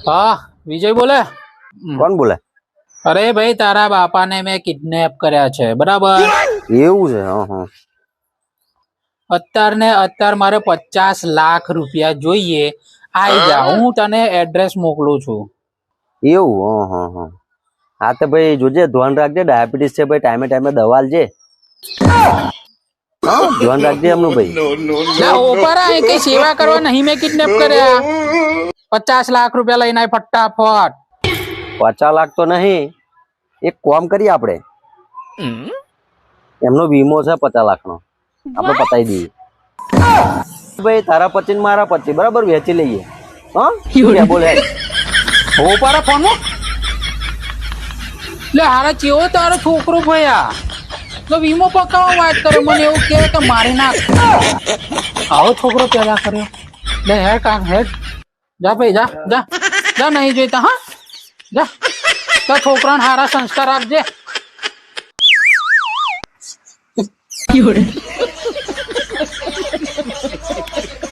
હા વિજય બોલે. કોણ બોલે? અરે ભાઈ તારા બાપાને મેં કિડનેપ કર્યા છે બરાબર. એવું છે? હા. અત્યાર મારે 50 લાખ રૂપિયા જોઈએ. આઈ જા, હું તને એડ્રેસ મોકલું છું. એવું? હા. હા તો ભાઈ જોજે, ધ્યાન રાખજે. ડાયાબિટીસ છે ભાઈ, ટાઈમે ટાઈમે દવા આલજે. હા, ધ્યાન રાખજે એમનું ભાઈ. ના ઓપરા એ કઈ સેવા કરવા નહીં મેં કિડનેપ કર્યા. 50 લાખ રૂપિયા લઈને આય ફટાફટ. 50 લાખ તો નહીં, એક કામ કરીએ આપણે. એમનો વીમો છે 50 લાખનો, આપણે પતાવી દઈએ. ભાઈ તારા પતિ ને મારા પતિ બરાબર વેચી લઈએ. હા બોલે ઓપરા ફોન લે હારા ચેવો તારો છોકરો ભયા તો વીમો પકાવવા વાત કરે, મને એવું કે મારી નાખ. આવો છોકરો પેદા કર્યો. લે હેડ કામ હેડ, જા ભાઈ જા જા જા, નહીં જોઈતા. હા જા, તો છોકરાને હારા સંસ્કાર આપજે.